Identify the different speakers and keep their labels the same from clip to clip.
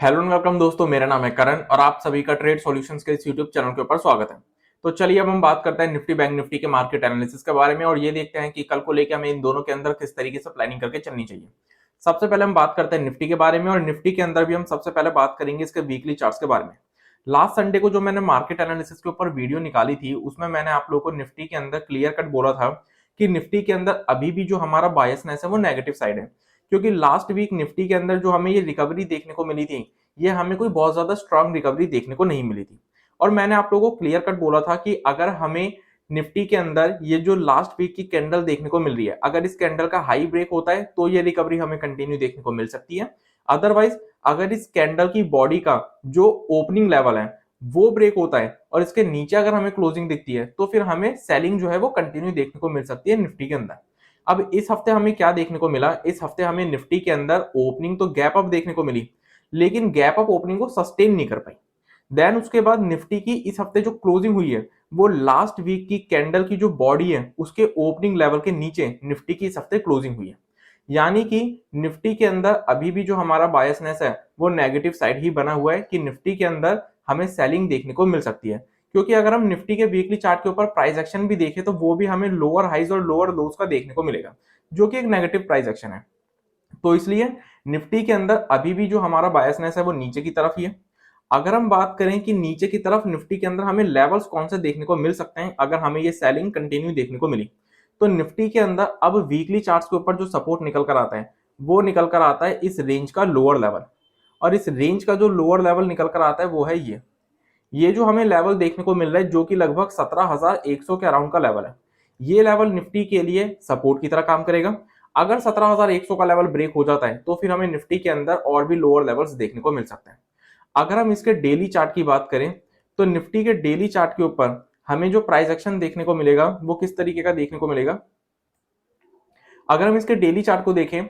Speaker 1: Hello and welcome दोस्तों, मेरा नाम है करण और आप सभी का ट्रेड सॉल्यूशंस के इस यूट्यूब चैनल के ऊपर स्वागत है। तो चलिए अब हम बात करते हैं निफ्टी बैंक निफ्टी के मार्केट एनालिसिस के बारे में और ये देखते हैं कि कल को लेकर हमें इन दोनों के अंदर किस तरीके से प्लानिंग करके चलनी चाहिए। सबसे पहले हम बात करते हैं निफ्टी के बारे में और निफ्टी के अंदर भी हम सबसे पहले बात करेंगे इसके वीकली चार्ट्स के बारे में। लास्ट संडे को जो मैंने मार्केट एनालिसिस के ऊपर वीडियो निकाली थी उसमें मैंने आप लोगों को निफ्टी के अंदर क्लियर कट बोला था कि निफ्टी के अंदर अभी भी जो हमारा बायसनेस है वो नेगेटिव साइड है, क्योंकि लास्ट वीक निफ्टी के अंदर जो हमें ये रिकवरी देखने को मिली थी ये हमें कोई बहुत ज्यादा स्ट्रांग रिकवरी देखने को नहीं मिली थी। और मैंने आप लोगों को क्लियर कट बोला था कि अगर हमें निफ्टी के अंदर ये जो लास्ट वीक की कैंडल देखने को मिल रही है, अगर इस कैंडल का हाई ब्रेक होता है तो ये रिकवरी हमें कंटिन्यू देखने को मिल सकती है। अदरवाइज अगर इस कैंडल की बॉडी का जो ओपनिंग लेवल है वो ब्रेक होता है और इसके नीचे अगर हमें क्लोजिंग दिखती है तो फिर हमें सेलिंग जो है वो कंटिन्यू देखने को मिल सकती है निफ्टी के अंदर। अब इस हफ्ते हमें क्या देखने को मिला, इस हफ्ते हमें निफ्टी के अंदर ओपनिंग तो गैप अप देखने को मिली लेकिन गैप अप ओपनिंग को सस्टेन नहीं कर पाई। देन उसके बाद निफ्टी की इस हफ्ते जो क्लोजिंग हुई है वो लास्ट वीक की कैंडल की जो बॉडी है उसके ओपनिंग लेवल के नीचे निफ्टी की इस हफ्ते क्लोजिंग हुई है। यानी कि निफ्टी के अंदर अभी भी जो हमारा बायसनेस है वो नेगेटिव साइड ही बना हुआ है कि निफ्टी के अंदर हमें सेलिंग देखने को मिल सकती है। क्योंकि अगर हम निफ्टी के वीकली चार्ट के ऊपर प्राइस एक्शन भी देखें तो वो भी हमें लोअर हाइज और लोअर लोज का देखने को मिलेगा, जो कि एक नेगेटिव प्राइस एक्शन है। तो इसलिए निफ्टी के अंदर अभी भी जो हमारा बायसनेस है वो नीचे की तरफ ही है। अगर हम बात करें कि नीचे की तरफ निफ्टी के अंदर हमें लेवल्स कौन से देखने को मिल सकते हैं अगर हमें ये सेलिंग कंटिन्यू देखने को मिली, तो निफ्टी के अंदर अब वीकली चार्ट्स के ऊपर जो सपोर्ट निकल कर आता है वो निकल कर आता है इस रेंज का लोअर लेवल। और इस रेंज का जो लोअर लेवल निकल कर आता है वो है ये जो हमें लेवल देखने को मिल रहा है जो कि लगभग 17,100 के अराउंड का लेवल है। ये लेवल निफ्टी के लिए सपोर्ट की तरह काम करेगा। अगर 17,100 का लेवल ब्रेक हो जाता है तो फिर हमें निफ्टी के अंदर और भी लोअर लेवल्स देखने को मिल सकते हैं। अगर हम इसके डेली चार्ट की बात करें तो निफ्टी के डेली चार्ट के ऊपर हमें जो प्राइस एक्शन देखने को मिलेगा वो किस तरीके का देखने को मिलेगा। अगर हम इसके डेली चार्ट को देखें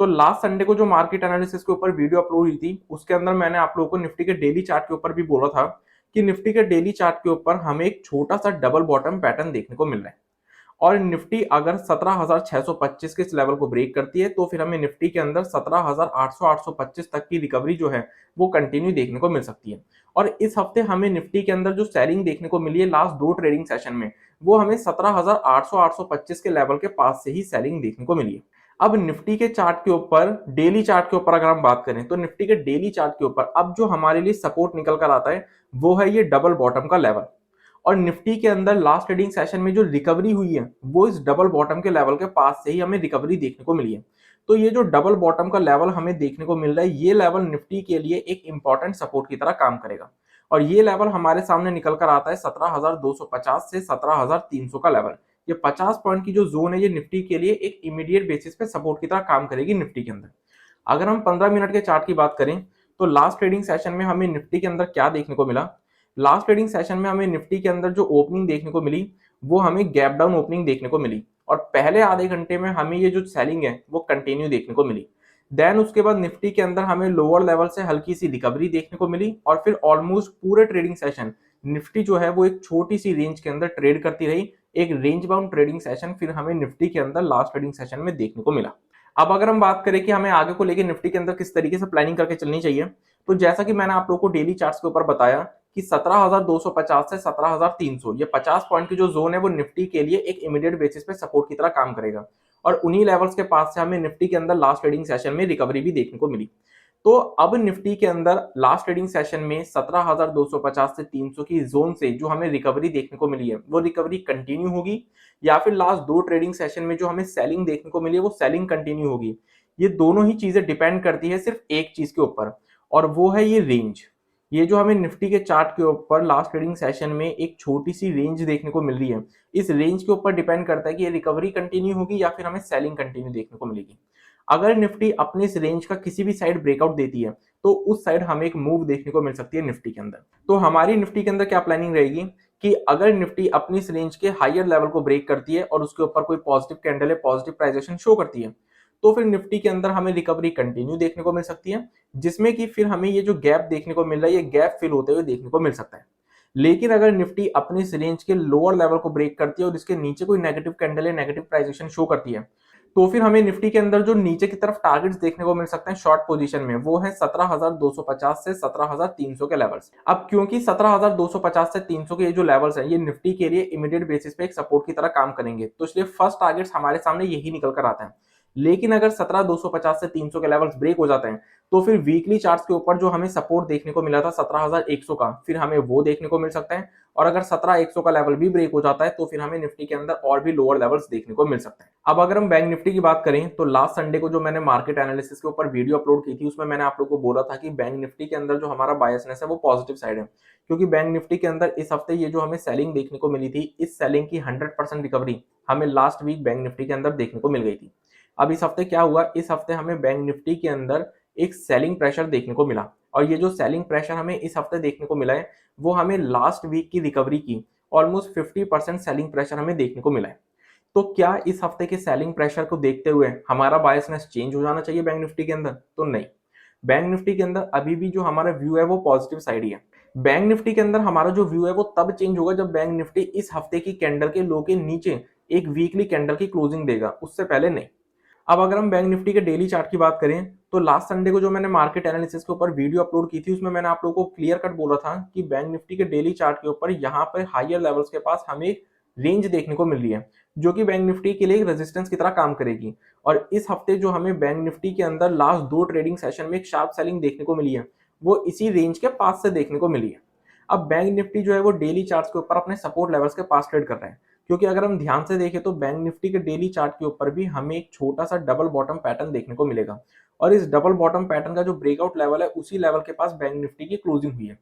Speaker 1: तो लास्ट संडे को जो मार्केट एनालिसिस के ऊपर वीडियो अपलोड हुई थी उसके अंदर मैंने आप लोगों को निफ्टी के डेली चार्ट के ऊपर भी बोला था कि निफ्टी के डेली चार्ट के ऊपर हमें एक छोटा सा डबल बॉटम पैटर्न देखने को मिल रहा है। और निफ्टी अगर 17,625 के इस लेवल को ब्रेक करती है तो फिर हमें निफ्टी के अंदर 17,800 825 तक की रिकवरी जो है वो कंटिन्यू देखने को मिल सकती है। और इस हफ्ते हमें निफ्टी के अंदर जो सेलिंग देखने को मिली है लास्ट दो ट्रेडिंग सेशन में वो हमें 17,800 825 के लेवल के पास से ही सेलिंग देखने को मिली है। अब निफ्टी के चार्ट के ऊपर डेली चार्ट के ऊपर अगर हम बात करें तो निफ्टी के डेली चार्ट के ऊपर अब जो हमारे लिए सपोर्ट निकल कर आता है वो है ये डबल बॉटम का लेवल। और निफ्टी के अंदर लास्ट ट्रेडिंग सेशन में जो रिकवरी हुई है वो इस डबल बॉटम के लेवल के पास से ही हमें रिकवरी देखने को मिली है। तो ये जो डबल बॉटम का लेवल हमें देखने को मिल रहा है ये लेवल निफ्टी के लिए एक इंपॉर्टेंट सपोर्ट की तरह काम करेगा। और ये लेवल हमारे सामने निकल कर आता है 17,250 से 17,300 का लेवल। ये 50 पॉइंट की जो जोन है ये निफ्टी के लिए एक इमीडिएट बेसिस पे सपोर्ट की तरह काम करेगी निफ्टी के अंदर। अगर हम 15 मिनट के चार्ट की बात करें तो लास्ट ट्रेडिंग सेशन में हमें निफ्टी के अंदर क्या देखने को मिला। लास्ट ट्रेडिंग सेशन में हमें निफ्टी के अंदर जो ओपनिंग देखने को मिली वो हमें गैप डाउन ओपनिंग देखने को मिली और पहले आधे घंटे में हमें ये जो सेलिंग है वो कंटिन्यू देखने को मिली। देन उसके बाद निफ्टी के अंदर हमें लोअर लेवल से हल्की सी रिकवरी देखने को मिली और फिर ऑलमोस्ट पूरे ट्रेडिंग सेशन निफ्टी जो है वो एक छोटी सी रेंज के अंदर ट्रेड करती रही। एक रेंज बाउंड ट्रेडिंग सेशन फिर हमें निफ्टी के अंदर लास्ट ट्रेडिंग सेशन में देखने को मिला। अब अगर हम बात करें कि हमें आगे को लेकर निफ्टी के अंदर किस तरीके से प्लानिंग करके चलनी चाहिए, तो जैसा कि मैंने आप लोगों को डेली चार्ट्स के ऊपर बताया कि 17,250 से 17,300 ये 50 पॉइंट की जो जोन है वो निफ्टी के लिए एक इमीडिएट बेसिस पे सपोर्ट की तरह काम करेगा। और उन्हीं लेवल्स के पास से हमें निफ्टी के अंदर लास्ट ट्रेडिंग सेशन में रिकवरी भी देखने को मिली। तो अब निफ्टी के अंदर लास्ट ट्रेडिंग सेशन में 17,250 से 300 की जोन से जो हमें रिकवरी देखने को मिली है वो रिकवरी कंटिन्यू होगी या फिर लास्ट दो ट्रेडिंग सेशन में जो हमें सेलिंग देखने को मिली है वो सेलिंग कंटिन्यू होगी। ये दोनों ही चीजें डिपेंड करती है सिर्फ एक चीज के ऊपर और वो है ये रेंज। ये जो हमें निफ्टी के चार्ट के ऊपर लास्ट ट्रेडिंग सेशन में एक छोटी सी रेंज देखने को मिल रही है, इस रेंज के ऊपर डिपेंड करता है कि ये रिकवरी कंटिन्यू होगी या फिर हमें सेलिंग कंटिन्यू देखने को मिलेगी। अगर निफ्टी अपने इस रेंज का किसी भी साइड ब्रेकआउट देती है तो उस साइड हमें एक मूव देखने को मिल सकती है निफ्टी के अंदर। तो हमारी निफ्टी के अंदर क्या प्लानिंग रहेगी कि अगर निफ्टी अपनी इस रेंज के हायर लेवल को ब्रेक करती है और उसके ऊपर कोई पॉजिटिव कैंडल है, पॉजिटिव प्राइजेशन शो करती है, तो फिर निफ्टी के अंदर हमें रिकवरी कंटिन्यू देखने को मिल सकती है, जिसमें कि फिर हमें ये जो गैप देखने को मिल रहा है ये गैप फिल होते हुए देखने को मिल सकता है। लेकिन अगर निफ्टी अपनी इस रेंज के लोअर लेवल को ब्रेक करती है और इसके नीचे कोई नेगेटिव कैंडल है, नेगेटिव प्राइजेशन शो करती है, तो फिर हमें निफ्टी के अंदर जो नीचे की तरफ टारगेट्स देखने को मिल सकते हैं शॉर्ट पोजीशन में, वो है 17,250 से 17,300 के लेवल्स। अब क्योंकि 17,250 से 300 के ये जो लेवल्स हैं ये निफ्टी के लिए इमीडिएट बेसिस पे एक सपोर्ट की तरह काम करेंगे, तो इसलिए फर्स्ट टारगेट्स हमारे सामने यही निकल कर आते हैं। लेकिन अगर 17,250 से 300 के लेवल्स ब्रेक हो जाते हैं तो फिर वीकली चार्ट्स के ऊपर जो हमें सपोर्ट देखने को मिला था 17,100 का, फिर हमें वो देखने को मिल सकता है। और अगर 17,100 का लेवल भी ब्रेक हो जाता है तो फिर हमें निफ्टी के अंदर और भी लोअर लेवल्स देखने को मिल सकते हैं। अब अगर हम बैंक निफ्टी की बात करें तो लास्ट संडे को जो मैंने मार्केट एनालिसिस के ऊपर वीडियो अपलोड की थी उसमें मैंने आप लोगों को बोला था कि बैंक निफ्टी के अंदर जो हमारा बायसनेस है वो पॉजिटिव साइड है, क्योंकि बैंक निफ्टी के अंदर इस हफ्ते ये जो हमें सेलिंग देखने को मिली थी, इस सेलिंग की 100% रिकवरी हमें लास्ट वीक बैंक निफ्टी के अंदर देखने को मिल गई थी। अब इस हफ्ते क्या हुआ, इस हफ्ते हमें बैंक निफ्टी के अंदर एक सेलिंग प्रेशर देखने को मिला, और ये जो सेलिंग प्रेशर हमें इस हफ्ते देखने को मिला है वो हमें लास्ट वीक की रिकवरी की ऑलमोस्ट 50% सेलिंग प्रेशर हमें देखने को मिला है। तो क्या इस हफ्ते के सेलिंग प्रेशर को देखते हुए हमारा बायसनेस चेंज हो जाना चाहिए बैंक निफ्टी के अंदर? तो नहीं, बैंक निफ्टी के अंदर अभी भी जो हमारा व्यू है वो पॉजिटिव साइड ही है। बैंक निफ्टी के अंदर हमारा जो व्यू है वो तब चेंज होगा जब बैंक निफ्टी इस हफ्ते की कैंडल के लो के नीचे एक वीकली कैंडल की क्लोजिंग देगा, उससे पहले नहीं। अब अगर हम बैंक निफ्टी के डेली चार्ट की बात करें तो लास्ट संडे को जो मैंने मार्केट एनालिसिस के ऊपर वीडियो अपलोड की थी उसमें मैंने आप लोगों को क्लियर कट बोला था कि बैंक निफ्टी के डेली चार्ट के ऊपर यहाँ पर हायर लेवल्स के पास हमें एक रेंज देखने को मिल रही है जो कि बैंक निफ्टी के लिए एक रेजिस्टेंस की तरह काम करेगी। और इस हफ्ते जो हमें बैंक निफ्टी के अंदर लास्ट 2 ट्रेडिंग सेशन में एक शार्प सेलिंग देखने को मिली है वो इसी रेंज के पास से देखने को मिली है। अब बैंक निफ्टी जो है वो डेली चार्ट्स के ऊपर अपने सपोर्ट लेवल्स के पास ट्रेड कर रहे हैं, क्योंकि अगर हम ध्यान से देखें तो बैंक निफ्टी के डेली चार्ट के ऊपर भी हमें एक छोटा सा डबल बॉटम पैटर्न देखने को मिलेगा, और इस डबल बॉटम पैटर्न का जो ब्रेकआउट लेवल है उसी लेवल के पास बैंक निफ्टी की क्लोजिंग हुई है।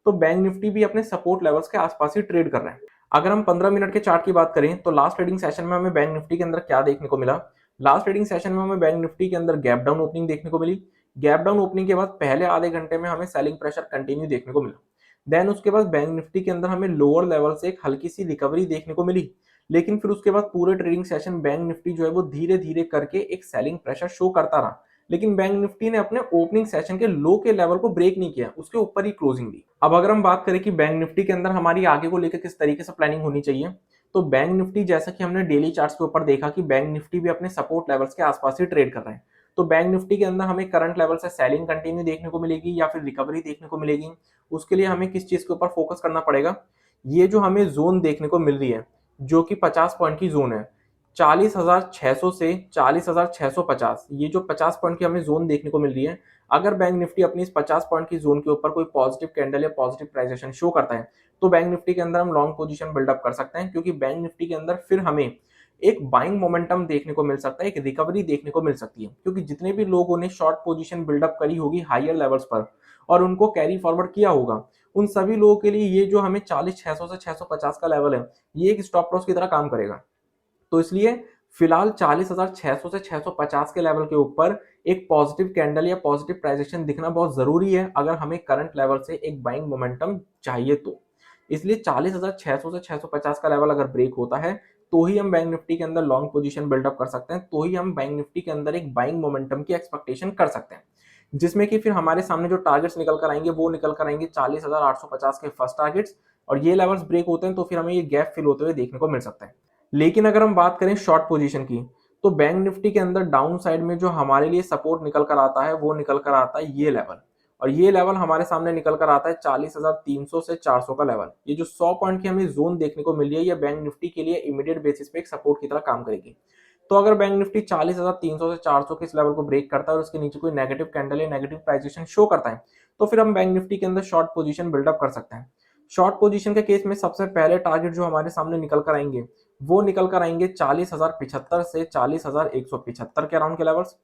Speaker 1: तो बैंक निफ्टी भी अपने सपोर्ट लेवल्स के आसपास ही ट्रेड कर रहे हैं। अगर हम 15 मिनट के चार्ट की बात करें तो लास्ट ट्रेडिंग सेशन में हमें बैंक निफ्टी के अंदर क्या देखने को मिला, लास्ट ट्रेडिंग सेशन में हमें बैंक निफ्टी के अंदर गैप डाउन ओपनिंग देखने को मिली। गैप डाउन ओपनिंग के बाद पहले आधे घंटे में हमें सेलिंग प्रेशर कंटिन्यू देखने को मिला। देन उसके बाद बैंक निफ्टी के अंदर हमें लोअर लेवल से एक हल्की सी रिकवरी देखने को मिली, लेकिन फिर उसके बाद पूरे ट्रेडिंग सेशन बैंक निफ्टी जो है वो धीरे धीरे करके एक सेलिंग प्रेशर शो करता रहा, लेकिन बैंक निफ्टी ने अपने ओपनिंग सेशन के लो के लेवल को ब्रेक नहीं किया, उसके ऊपर ही क्लोजिंग दी। अब अगर हम बात करें कि बैंक निफ्टी के अंदर हमारी आगे को लेकर किस तरीके से प्लानिंग होनी चाहिए, तो बैंक निफ्टी जैसा कि हमने डेली चार्ट्स के ऊपर देखा कि बैंक निफ्टी भी अपने सपोर्ट लेवल्स के आसपास ही ट्रेड कर रहे हैं। तो बैंक निफ्टी के अंदर हमें करंट लेवल से सेलिंग कंटिन्यू देखने को मिलेगी या फिर रिकवरी देखने को मिलेगी, उसके लिए हमें किस चीज के ऊपर फोकस करना पड़ेगा। ये जो हमें जोन देखने को मिल रही है जो कि 50 पॉइंट की जोन है, 40,600 से 40,650, ये जो 50 पॉइंट की हमें जोन देखने को मिल रही है, अगर बैंक निफ्टी अपनी इस 50 पॉइंट की जोन के ऊपर कोई पॉजिटिव कैंडल या पॉजिटिव प्राइस शो करता है तो बैंक निफ्टी के अंदर हम लॉन्ग पोजीशन बिल्डअप कर सकते हैं, क्योंकि बैंक निफ्टी के अंदर फिर हमें एक बाइंग मोमेंटम देखने को मिल सकता है, एक रिकवरी देखने को मिल सकती है, क्योंकि जितने भी लोगों ने शॉर्ट पोजीशन बिल्डअप करी होगी हायर लेवल्स पर और उनको कैरी फॉरवर्ड किया होगा, उन सभी लोगों के लिए ये जो हमें 40,600 से 650 का लेवल है ये एक स्टॉप लॉस की तरह काम करेगा। तो इसलिए फिलहाल 40,600 से 650 के लेवल के ऊपर एक पॉजिटिव कैंडल या पॉजिटिव प्राइजेशन दिखना बहुत जरूरी है अगर हमें करंट लेवल से एक बाइंग मोमेंटम चाहिए तो। इसलिए 40,600 से 650 का लेवल अगर ब्रेक होता है तो ही हम बैंक निफ्टी के अंदर लॉन्ग पोजीशन बिल्डअप कर सकते हैं, तो ही हम बैंक निफ्टी के अंदर एक बाइंग मोमेंटम की एक्सपेक्टेशन कर सकते हैं, जिसमें कि फिर हमारे सामने जो टारगेट्स निकल कर आएंगे वो निकल कर आएंगे 40,850 के फर्स्ट टारगेट्स, और ये लेवल्स ब्रेक होते हैं तो फिर हमें ये गैप फिल होते हुए देखने को मिल सकता है। लेकिन अगर हम बात करें शॉर्ट पोजीशन की तो बैंक निफ्टी के अंदर डाउन साइड में जो हमारे लिए सपोर्ट निकल कर आता है वो निकल कर आता है ये लेवल, और ये लेवल हमारे सामने निकल कर आता है 40,300 से 400 का लेवल। ये जो 100 पॉइंट की हमें जोन देखने को मिल रही है ये बैंक निफ्टी के लिए इमीडिएट बेसिस पे एक सपोर्ट की तरह काम करेगी। तो अगर बैंक निफ्टी 40,300 से 400 के इस लेवल को ब्रेक करता है और उसके नीचे कोई नेगेटिव कैंडल या नेगेटिव प्राइजेशन शो करता है तो फिर हम बैंक निफ्टी के अंदर शॉर्ट पोजीशन बिल्डअप कर सकते हैं। शॉर्ट पोजीशन के केस में सबसे पहले टारगेट जो हमारे सामने निकल कर आएंगे वो निकल कर आएंगे 40,075 से 40,175 के अराउंड के लेवल्स।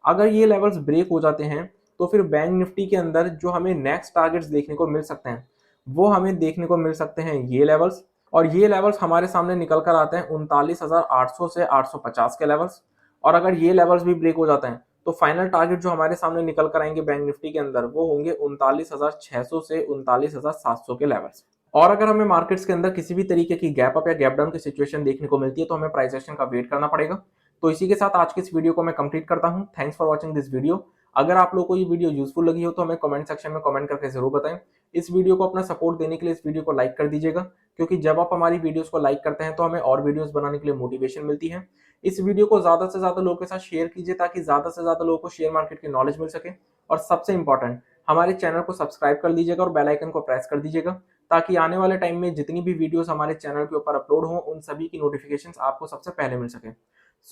Speaker 1: अगर ये लेवल्स ब्रेक हो जाते हैं तो फिर बैंक निफ्टी के अंदर जो हमें नेक्स्ट टारगेट्स देखने को मिल सकते हैं वो हमें देखने को मिल सकते हैं ये लेवल्स, और ये लेवल्स हमारे सामने निकल कर आते हैं 39,800 से 850 के लेवल्स। और अगर ये लेवल्स भी ब्रेक हो जाते हैं तो फाइनल टारगेट जो हमारे सामने निकल कर आएंगे बैंक निफ्टी के अंदर वो होंगे 39,600 से 39,700 के लेवल्स। और अगर हमें मार्केट्स के अंदर किसी भी तरीके की गैप अप या गैप डाउन की सिचुएशन देखने को मिलती है तो हमें प्राइस एक्शन का वेट करना पड़ेगा। तो इसी के साथ आज की इस वीडियो को मैं कंप्लीट करता हूं। Thanks for watching this video. अगर आप लोगों को ये वीडियो यूजफुल लगी हो तो हमें कमेंट सेक्शन में कमेंट करके जरूर बताएं। इस वीडियो को अपना सपोर्ट देने के लिए इस वीडियो को लाइक कर दीजिएगा। क्योंकि जब आप हमारी वीडियोस को लाइक करते हैं तो हमें और वीडियोस बनाने के लिए मोटिवेशन मिलती है। इस वीडियो को ज्यादा से ज्यादा लोगों के साथ शेयर कीजिए ताकि ज्यादा से ज्यादा लोगों को शेयर मार्केट की नॉलेज मिल सके। और सबसे इंपॉर्टेंट, हमारे चैनल को सब्सक्राइब कर लीजिएगा और बेल आइकन को प्रेस कर दीजिएगा ताकि आने वाले टाइम में जितनी भी वीडियोस हमारे चैनल के ऊपर अपलोड हो उन सभी की नोटिफिकेशंस आपको सबसे पहले मिल सके।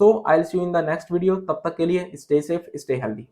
Speaker 1: So I will see you in the next video. तब तक के लिए स्टे सेफ, स्टे हेल्दी।